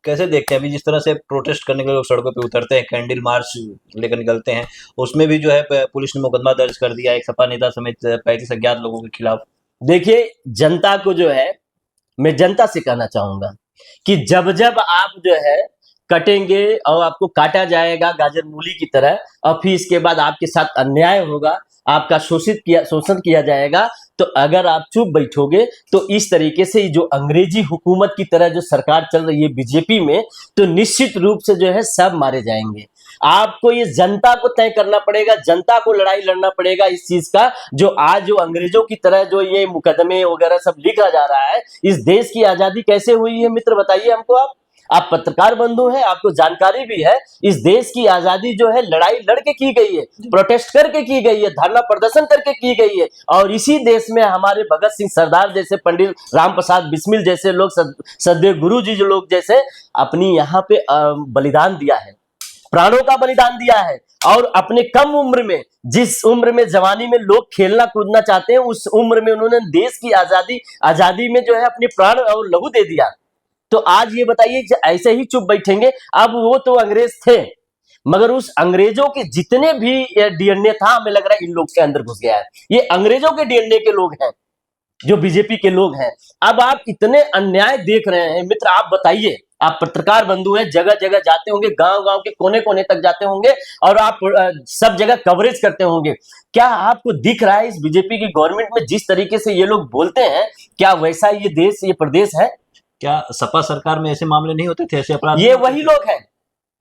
कैसे देखते हैं अभी जिस तरह से प्रोटेस्ट करने के लिए लोग सड़कों पे उतरते हैं, कैंडल मार्च लेकर निकलते हैं, उसमें भी जो है पुलिस ने मुकदमा दर्ज कर दिया एक सपा नेता समेत 35 अज्ञात लोगों के खिलाफ। देखिए, जनता को जो है, मैं जनता से कहना चाहूंगा कि जब जब आप जो है कटेंगे और आपको काटा जाएगा गाजर मूली की तरह, और फिर इसके बाद आपके साथ अन्याय होगा, आपका शोषण किया जाएगा, तो अगर आप चुप बैठोगे तो इस तरीके से जो अंग्रेजी हुकूमत की तरह जो सरकार चल रही है बीजेपी में, तो निश्चित रूप से जो है सब मारे जाएंगे। आपको ये जनता को तय करना पड़ेगा, जनता को लड़ाई लड़ना पड़ेगा इस चीज का। जो आज जो अंग्रेजों की तरह जो ये मुकदमे वगैरह सब लिखा जा रहा है, इस देश की आजादी कैसे हुई है मित्र, बताइए हमको। आप पत्रकार बंधु हैं, आपको जानकारी भी है। इस देश की आजादी जो है लड़ाई लड़के की गई है, प्रोटेस्ट करके की गई है, धरना प्रदर्शन करके की गई है। और इसी देश में हमारे भगत सिंह सरदार जैसे, पंडित राम प्रसाद बिस्मिल जैसे लोग, सदैव गुरु जी जो लोग जैसे अपनी यहाँ पे बलिदान दिया है, प्राणों का बलिदान दिया है। और अपने कम उम्र में, जिस उम्र में जवानी में लोग खेलना कूदना चाहते हैं, उस उम्र में उन्होंने देश की आजादी में जो है अपने प्राण और लहू दे दिया। तो आज ये बताइए कि ऐसे ही चुप बैठेंगे? अब वो तो अंग्रेज थे, मगर उस अंग्रेजों के जितने भी डीएनए था, हमें लग रहा है इन लोग के अंदर घुस गया है। ये अंग्रेजों के डीएनए के लोग हैं जो बीजेपी के लोग हैं। अब आप इतने अन्याय देख रहे हैं मित्र, आप बताइए, आप पत्रकार बंधु हैं, जगह जगह जाते होंगे, गांव गांव के कोने कोने तक जाते होंगे, और आप सब जगह कवरेज करते होंगे। क्या आपको दिख रहा है इस बीजेपी की गवर्नमेंट में जिस तरीके से ये लोग बोलते हैं, क्या वैसा ये देश, ये प्रदेश है? क्या सपा सरकार में ऐसे मामले नहीं होते थे, ऐसे अपराध? ये वही लोग हैं,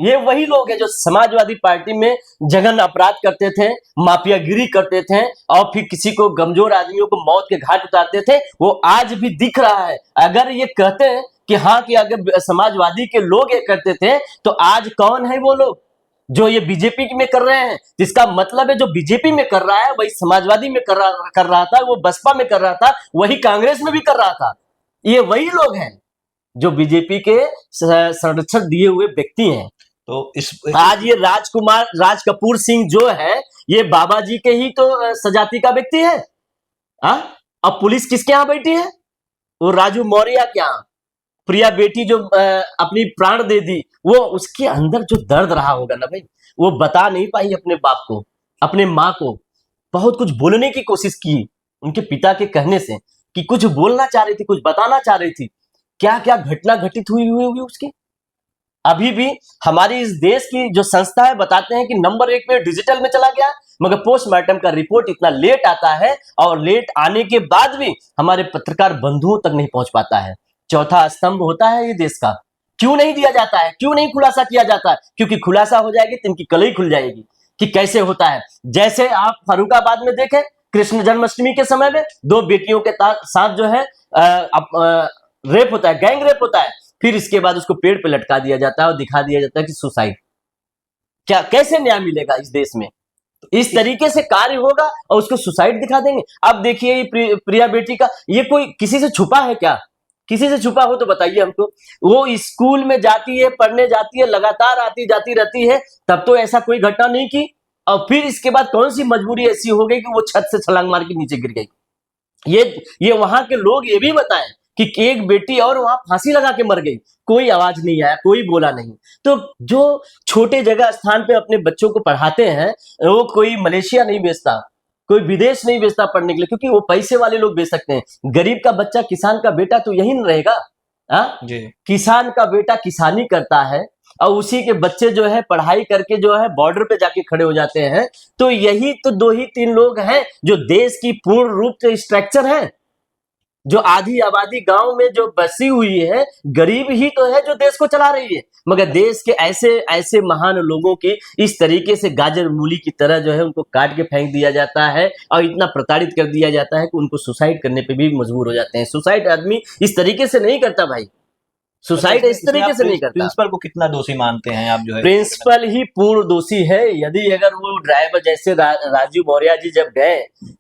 ये वही लोग हैं जो समाजवादी पार्टी में जघन्य अपराध करते थे, माफियागिरी करते थे, और फिर किसी को, कमजोर आदमियों को मौत के घाट उतारते थे। वो आज भी दिख रहा है। अगर ये कहते हैं कि हाँ, कि अगर समाजवादी के लोग ये करते थे, तो आज कौन है वो लोग जो ये बीजेपी में कर रहे हैं? जिसका मतलब है जो बीजेपी में कर रहा है वही समाजवादी में कर रहा था, वो बसपा में कर रहा था, वही कांग्रेस में भी कर रहा था। ये वही लोग हैं जो बीजेपी के संरक्षक दिए हुए व्यक्ति हैं। तो आज ये राज कपूर सिंह जो है, ये बाबा जी के ही तो सजाती का व्यक्ति है। अब पुलिस किसके यहाँ बैठी है? वो राजू मौर्य के यहाँ। प्रिया बेटी जो अपनी प्राण दे दी, वो उसके अंदर जो दर्द रहा होगा ना भाई, वो बता नहीं पाई अपने बाप को, अपने माँ को। बहुत कुछ बोलने की कोशिश की उनके पिता के कहने से, कि कुछ बोलना चाह रही थी, कुछ बताना चाह रही थी। क्या क्या घटना घटित हुई होगी उसकी। अभी भी हमारी इस देश की जो संस्था है बताते हैं कि नंबर 1 पे डिजिटल में चला गया, मगर पोस्टमार्टम का रिपोर्ट इतना लेट आता है, और लेट आने के बाद भी हमारे पत्रकार बंधुओं तक नहीं पहुंच पाता है। चौथा स्तंभ होता है ये देश का, क्यों नहीं दिया जाता है, क्यों नहीं खुलासा किया जाता है? क्योंकि खुलासा हो जाएगी तो इनकी कलई खुल जाएगी कि कैसे होता है। जैसे आप फर्रुखाबाद में देखें, कृष्ण जन्माष्टमी के समय में 2 बेटियों के साथ जो है रेप होता है, गैंग रेप होता है, फिर इसके बाद उसको पेड़ पे लटका दिया जाता है और दिखा दिया जाता है कि सुसाइड। क्या, कैसे न्याय मिलेगा इस देश में? इस तरीके से कार्य होगा और उसको सुसाइड दिखा देंगे। अब देखिए ये प्रिया बेटी का, ये कोई किसी से छुपा है क्या? किसी से छुपा हो तो बताइए हमको। वो स्कूल में जाती है, पढ़ने जाती है, लगातार आती जाती रहती है, तब तो ऐसा कोई घटना नहीं की, और फिर इसके बाद कौन सी मजबूरी ऐसी हो गई कि वो छत से छलांग मार के नीचे गिर गई? ये वहां के लोग ये भी बताएं कि एक बेटी और वहां फांसी लगा के मर गई, कोई आवाज नहीं आया, कोई बोला नहीं। तो जो छोटे जगह स्थान पे अपने बच्चों को पढ़ाते हैं, वो कोई मलेशिया नहीं भेजता, कोई विदेश नहीं भेजता पढ़ने के लिए, क्योंकि वो पैसे वाले लोग भेज सकते हैं। गरीब का बच्चा, किसान का बेटा तो यही न रहेगा। किसान का बेटा किसानी करता है, और उसी के बच्चे जो है पढ़ाई करके जो है बॉर्डर पे जाके खड़े हो जाते हैं। तो यही तो 2 ही 3 लोग हैं जो देश की पूर्ण रूप से स्ट्रक्चर है। जो आधी आबादी गांव में जो बसी हुई है, गरीब ही तो है जो देश को चला रही है। मगर देश के ऐसे ऐसे महान लोगों की इस तरीके से गाजर मूली की तरह जो है उनको काट के फेंक दिया जाता है, और इतना प्रताड़ित कर दिया जाता है कि उनको सुसाइड करने पे भी मजबूर हो जाते हैं। सुसाइड आदमी इस तरीके से नहीं करता भाई, सुसाइड इस तरीके से नहीं करता। प्रिंसिपल को कितना दोषी मानते हैं आप? जो है प्रिंसिपल ही पूर्ण दोषी है। यदि अगर वो ड्राइवर जैसे राजू मौर्य जी जब गए,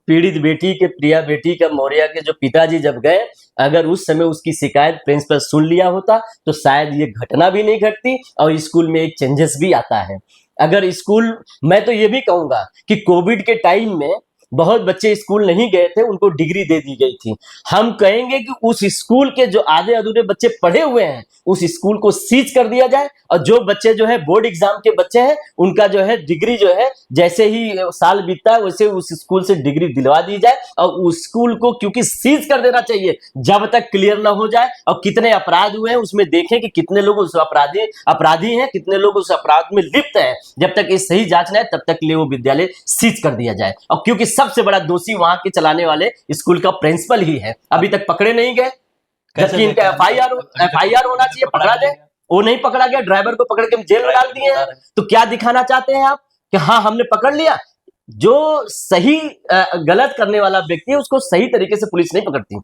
पीड़ित बेटी के, प्रिया बेटी का मौर्य के जो पिताजी जब गए, अगर उस समय उसकी शिकायत प्रिंसिपल सुन लिया होता तो शायद ये घटना भी नहीं घटती, और स्कूल में एक चेंजेस भी आता है। अगर स्कूल, मैं तो ये भी कहूंगा कि कोविड के टाइम में बहुत बच्चे स्कूल नहीं गए थे, उनको डिग्री दे दी गई थी। हम कहेंगे कि उस स्कूल के जो आधे अधूरे बच्चे पढ़े हुए हैं, उस स्कूल को सीज कर दिया जाए, और जो बच्चे जो है बोर्ड एग्जाम के बच्चे हैं, उनका जो है डिग्री जो है जैसे ही साल बीतता है वैसे उस स्कूल से डिग्री दिलवा दी जाए, और उस स्कूल को क्योंकि सीज कर देना चाहिए जब तक क्लियर ना हो जाए, और कितने अपराध हुए हैं उसमें देखें कि कितने लोग उस अपराधी हैं, कितने लोग उस अपराध में लिप्त हैं। जब तक ये सही जांच ना है तब तक लिए वो विद्यालय सीज कर दिया जाए। और क्योंकि सबसे बड़ा दोषी वहां के चलाने वाले स्कूल का प्रिंसिपल ही है, अभी तक पकड़े नहीं गए, जबकि इनका एफआईआर होना चाहिए, पकड़ा जाए, वो नहीं पकड़ा गया, ड्राइवर को पकड़ के जेल में डाल दिए हैं। तो क्या दिखाना चाहते हैं आप कि हाँ हमने पकड़ लिया? जो सही गलत करने वाला व्यक्ति है उसको सही तरीके से पुलिस नहीं पकड़ती,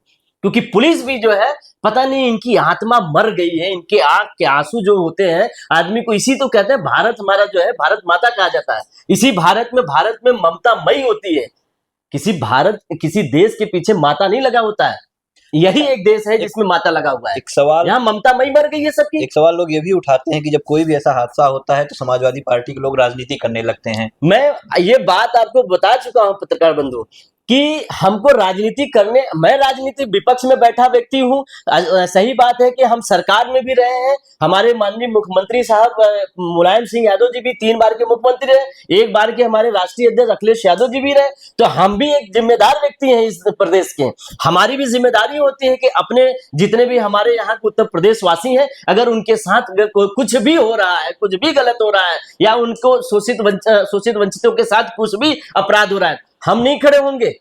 क्योंकि पुलिस भी जो है पता नहीं इनकी आत्मा मर गई है, इनके आंख के आंसू जो होते हैं आदमी को, इसी तो कहते हैं भारत हमारा जो है भारत माता कहा जाता है, इसी भारत में ममता मई होती है। किसी देश के पीछे माता नहीं लगा होता है, यही एक देश है जिसमें माता लगा हुआ है। एक सवाल, यहाँ ममता मई मर गई है सबकी। एक सवाल लोग ये भी उठाते हैं कि जब कोई भी ऐसा हादसा होता है तो समाजवादी पार्टी के लोग राजनीति करने लगते हैं। मैं ये बात आपको बता चुका हूं पत्रकार बंधु कि हमको राजनीति करने, मैं राजनीति विपक्ष में बैठा व्यक्ति हूं। सही बात है कि हम सरकार में भी रहे हैं, हमारे माननीय मुख्यमंत्री साहब मुलायम सिंह यादव जी भी 3 बार के मुख्यमंत्री रहे, 1 बार के हमारे राष्ट्रीय अध्यक्ष अखिलेश यादव जी भी रहे। तो हम भी एक जिम्मेदार व्यक्ति हैं इस प्रदेश के, हमारी भी जिम्मेदारी होती है कि अपने जितने भी हमारे यहाँ के उत्तर प्रदेश वासी हैं, अगर उनके साथ कुछ भी हो रहा है, कुछ भी गलत हो रहा है, या उनको शोषित वंचितों के साथ कुछ भी अपराध हो रहा है, हम नहीं खड़े होंगे,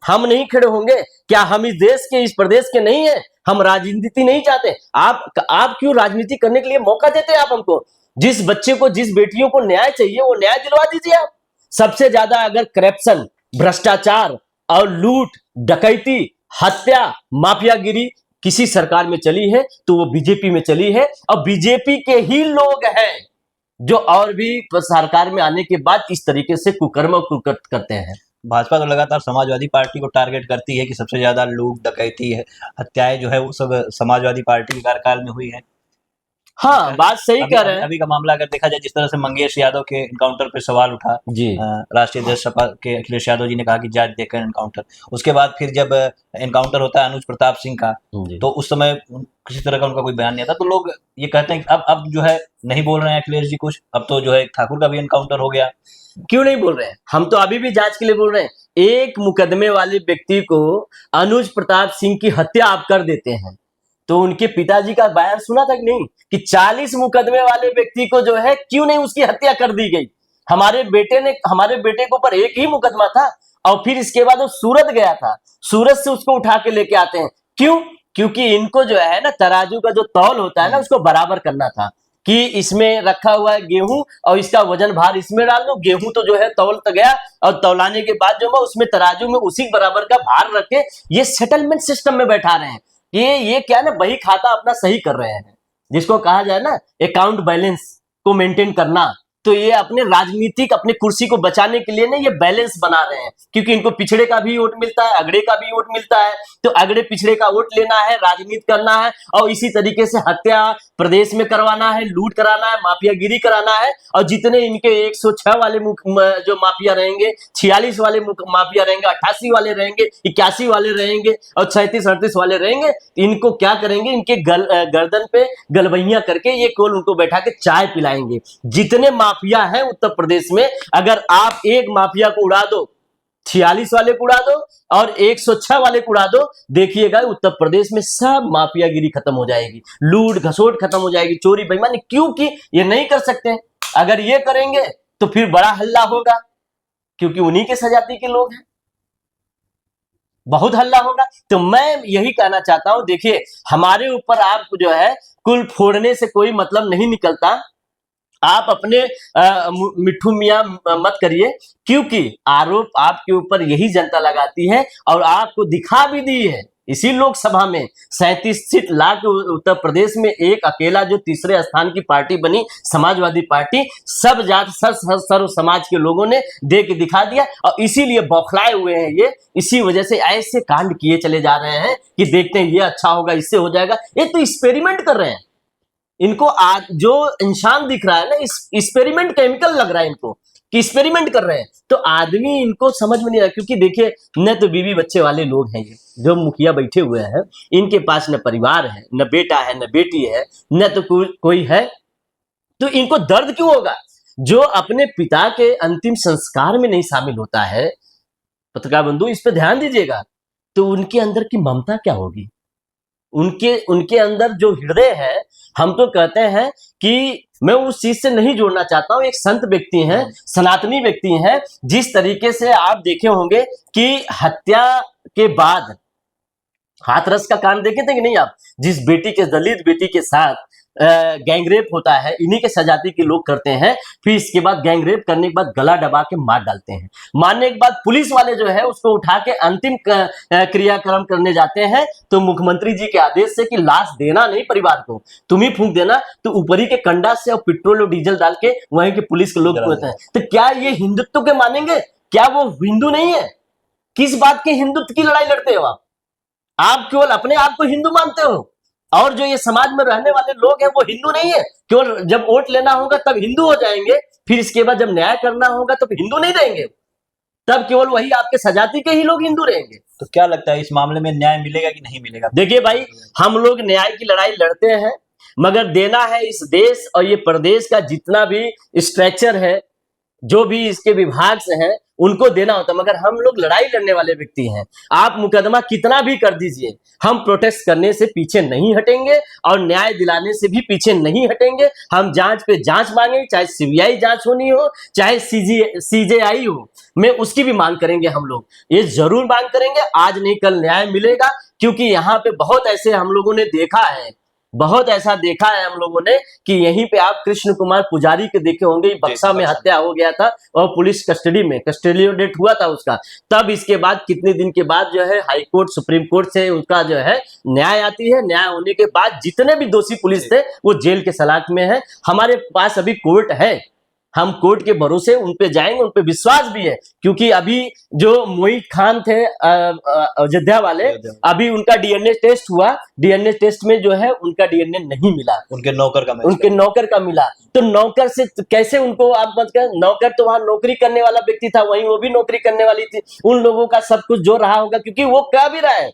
हम नहीं खड़े होंगे। क्या हम इस देश के, इस प्रदेश के नहीं है? हम राजनीति नहीं चाहते? आप क्यों राजनीति करने के लिए मौका देते हैं? आप हमको, जिस बच्चे को, जिस बेटियों को न्याय चाहिए वो न्याय दिलवा दीजिए आप। सबसे ज्यादा अगर करप्शन, भ्रष्टाचार और लूट, डकैती, हत्या, माफियागिरी किसी सरकार में चली है तो वो बीजेपी में चली है, और बीजेपी के ही लोग हैं जो और भी सरकार में आने के बाद इस तरीके से कुकर्म करते हैं। भाजपा तो लगातार समाजवादी पार्टी को टारगेट करती है कि सबसे ज्यादा लूट, डकैती है, हत्याएं जो है वो सब समाजवादी पार्टी के कार्यकाल में हुई है। हाँ, बात सही कह रहे हैं। अभी का मामला अगर देखा जाए, जिस तरह से मंगेश यादव के एनकाउंटर पे सवाल उठा जी, राष्ट्रीय अध्यक्ष सपा के अखिलेश यादव जी ने कहा कि जांच देकर एनकाउंटर, उसके बाद फिर जब एनकाउंटर होता है अनुज प्रताप सिंह का, तो उस समय किसी तरह का उनका कोई बयान नहीं आता। तो लोग ये कहते हैं कि अब जो है नहीं बोल रहे हैं अखिलेश जी कुछ, अब तो जो है ठाकुर का भी एनकाउंटर हो गया। क्यों नहीं बोल रहे हैं? हम तो अभी भी जांच के लिए बोल रहे हैं। एक मुकदमे वाले व्यक्ति को, अनुज प्रताप सिंह की हत्या आप कर देते हैं, तो उनके पिताजी का बयान सुना था कि नहीं, कि 40 मुकदमे वाले व्यक्ति को जो है क्यों नहीं उसकी हत्या कर दी गई? हमारे बेटे के ऊपर एक ही मुकदमा था, और फिर इसके बाद वो सूरत गया था, सूरत से उसको उठा के लेके आते हैं। क्यों? क्योंकि इनको जो है ना, तराजू का जो तौल होता है ना, उसको बराबर करना था, कि इसमें रखा हुआ है गेहूं और इसका वजन भार इसमें डाल दो, गेहूं तो जो है तौल तो गया, और तौलाने के बाद जो है उसमें तराजू में उसी बराबर का भार रख के ये सेटलमेंट सिस्टम में बैठा रहे हैं। ये क्या ना, बही खाता अपना सही कर रहे हैं, जिसको कहा जाए ना अकाउंट बैलेंस को मेंटेन करना। तो ये अपने राजनीतिक, अपने कुर्सी को बचाने के लिए ना ये बैलेंस बना रहे हैं, क्योंकि इनको पिछड़े का भी वोट मिलता है, अगड़े का भी वोट मिलता है, तो अगड़े पिछड़े का वोट लेना है, राजनीति करना है, और इसी तरीके से हत्या प्रदेश में करवाना है, लूट कराना है, माफियागिरी कराना है। और जितने इनके 106 वाले जो माफिया रहेंगे, 46 वाले माफिया रहेंगे, 88 वाले रहेंगे, 81 वाले रहेंगे, और 37-38 वाले रहेंगे, इनको क्या करेंगे, इनके गर्दन पे गलबैया करके ये कोल उनको बैठा के चाय पिलाएंगे। जितने माफिया है उत्तर प्रदेश में, अगर आप एक माफिया को उड़ा दो, 46 वाले को उड़ा दो और 106 वाले को उड़ा दो, देखिएगा उत्तर प्रदेश में सब माफियागिरी खत्म हो जाएगी, लूट घसोट खत्म हो जाएगी, चोरी बेईमानी। क्योंकि ये नहीं कर सकते, अगर ये करेंगे तो फिर बड़ा हल्ला होगा, क्योंकि उन्हीं के सजाती के लोग हैं, बहुत हल्ला होगा। तो मैं यही कहना चाहता हूं, देखिए हमारे ऊपर आपको जो है कुल फोड़ने से कोई मतलब नहीं निकलता, आप अपने मिट्ठू मियां मत करिए, क्योंकि आरोप आपके ऊपर यही जनता लगाती है, और आपको दिखा भी दी है इसी लोकसभा में 37 सीट ला के उत्तर प्रदेश में एक अकेला जो तीसरे स्थान की पार्टी बनी समाजवादी पार्टी, सब जात सर्व समाज के लोगों ने दे के दिखा दिया, और इसीलिए बौखलाए हुए हैं ये, इसी वजह से ऐसे कांड किए चले जा रहे हैं कि देखते हैं ये अच्छा होगा, इससे हो जाएगा। ये तो एक्सपेरिमेंट कर रहे हैं, इनको आज जो इंसान दिख रहा है ना, एक्सपेरिमेंट केमिकल लग रहा है इनको, कि एक्सपेरिमेंट कर रहे हैं। तो आदमी इनको समझ में नहीं आया, क्योंकि देखिए न तो बीवी बच्चे वाले लोग हैं ये जो मुखिया बैठे हुए हैं, इनके पास न परिवार है, न बेटा है, न बेटी है, न तो कोई है, तो इनको दर्द क्यों होगा? जो अपने पिता के अंतिम संस्कार में नहीं शामिल होता है, पत्रकार बंधु इस पे ध्यान दीजिएगा, तो उनके अंदर की ममता क्या होगी? उनके अंदर जो हृदय है, हम तो कहते हैं कि मैं उस चीज से नहीं जोड़ना चाहता हूं। एक संत व्यक्ति हैं, सनातनी व्यक्ति हैं, जिस तरीके से आप देखे होंगे कि हत्या के बाद हाथरस का कांड देखे थे कि नहीं आप? जिस बेटी के, दलित बेटी के साथ गैंगरेप होता है, इन्हीं के सजाती के लोग करते हैं, फिर इसके बाद गैंगरेप करने के बाद गला दबा के मार डालते हैं। मारने के बाद पुलिस वाले जो है उसको उठा के अंतिम क्रियाक्रम करने जाते हैं, तो मुख्यमंत्री जी के आदेश से कि लाश देना नहीं परिवार को, तुम ही फूंक देना, तो ऊपरी के कंडा से और पेट्रोल और डीजल डाल के वहीं के पुलिस के लोग होते हैं। तो क्या ये हिंदुत्व के मानेंगे? क्या वो हिंदू नहीं है? किस बात के हिंदुत्व की लड़ाई लड़ते हो आप केवल अपने आप को हिंदू मानते हो, और जो ये समाज में रहने वाले लोग हैं वो हिंदू नहीं है। केवल जब वोट लेना होगा तब हिंदू हो जाएंगे, फिर इसके बाद जब न्याय करना होगा तो हिंदू नहीं रहेंगे, तब केवल वही आपके सजाती के ही लोग हिंदू रहेंगे। तो क्या लगता है इस मामले में न्याय मिलेगा कि नहीं मिलेगा? देखिए भाई, हम लोग न्याय की लड़ाई लड़ते हैं, मगर देना है इस देश और ये प्रदेश का जितना भी स्ट्रक्चर है, जो भी इसके विभाग से हैं, उनको देना होता है। मगर हम लोग लड़ाई लड़ने वाले व्यक्ति हैं। आप मुकदमा कितना भी कर दीजिए, हम प्रोटेस्ट करने से पीछे नहीं हटेंगे और न्याय दिलाने से भी पीछे नहीं हटेंगे। हम जांच पे जांच मांगेंगे, चाहे सीबीआई जांच होनी हो, चाहे सीजेआई हो, में उसकी भी मांग करेंगे। हम लोग ये जरूर मांग करेंगे, आज नहीं कल न्याय मिलेगा, क्योंकि यहाँ पे बहुत ऐसे हम लोगों ने देखा है, बहुत ऐसा देखा है हम लोगों ने कि यहीं पे आप कृष्ण कुमार पुजारी के देखे होंगे, बक्सा में हत्या हो गया था और पुलिस कस्टडी में, कस्टोडियल डेथ हुआ था उसका। तब इसके बाद कितने दिन के बाद जो है हाई कोर्ट, सुप्रीम कोर्ट से उसका जो है न्याय आती है। न्याय होने के बाद जितने भी दोषी पुलिस थे वो जेल के सलाख में है। हमारे पास अभी कोर्ट है, हम कोर्ट के भरोसे उन पे जाएंगे, उन पे विश्वास भी है, क्योंकि अभी जो मोहित खान थे अयोध्या वाले, अभी उनका डीएनए टेस्ट हुआ, डीएनए टेस्ट में जो है उनका डीएनए नहीं मिला, उनके नौकर का मिला। तो नौकर से कैसे उनको आप मत कर, नौकर तो वहां नौकरी करने वाला व्यक्ति था, वहीं वो भी नौकरी करने वाली थी। उन लोगों का सब कुछ जो रहा होगा, क्योंकि वो कह भी रहा है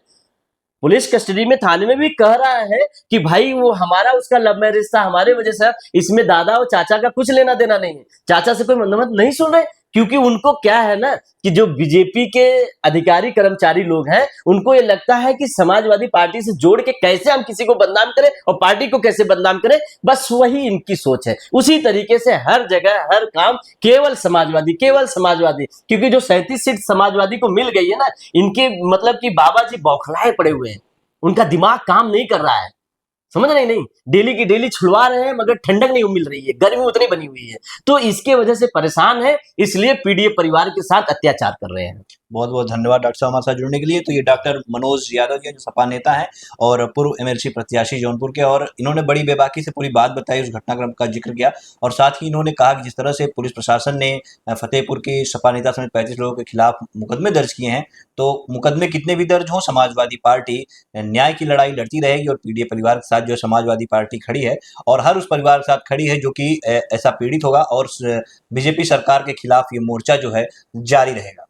पुलिस कस्टडी में, थाने में भी कह रहा है कि भाई वो हमारा उसका लव मैरिज था, हमारे वजह से, इसमें दादा और चाचा का कुछ लेना देना नहीं है। चाचा से कोई मत नहीं सुन रहे, क्योंकि उनको क्या है ना कि जो बीजेपी के अधिकारी कर्मचारी लोग हैं, उनको ये लगता है कि समाजवादी पार्टी से जोड़ के कैसे हम किसी को बदनाम करें और पार्टी को कैसे बदनाम करें, बस वही इनकी सोच है। उसी तरीके से हर जगह हर काम केवल समाजवादी, क्योंकि जो 37 सीट समाजवादी को मिल गई है ना, इनके मतलब कि बाबा जी बौखलाए पड़े हुए हैं, उनका दिमाग काम नहीं कर रहा है, समझ रहे नहीं, डेली की डेली छुड़वा रहे हैं, मगर ठंडक नहीं मिल रही है, गर्मी उतनी बनी हुई है, तो इसके वजह से परेशान है, इसलिए पीडीए परिवार के साथ अत्याचार कर रहे हैं। बहुत बहुत धन्यवाद डॉक्टर साहब हमारे साथ जुड़ने के लिए। तो ये डॉक्टर मनोज यादव जी जो सपा नेता हैं और पूर्व एमएलसी प्रत्याशी जौनपुर के, और इन्होंने बड़ी बेबाकी से पूरी बात बताई, उस घटनाक्रम का जिक्र किया, और साथ ही इन्होंने कहा कि जिस तरह से पुलिस प्रशासन ने फतेहपुर के सपा नेता समेत 35 लोगों के खिलाफ मुकदमे दर्ज किए हैं, तो मुकदमे कितने भी दर्ज हों, समाजवादी पार्टी न्याय की लड़ाई लड़ती रहेगी और पीडीए परिवार के साथ जो समाजवादी पार्टी खड़ी है, और हर उस परिवार के साथ खड़ी है जो कि ऐसा पीड़ित होगा, और बीजेपी सरकार के खिलाफ ये मोर्चा जो है जारी रहेगा।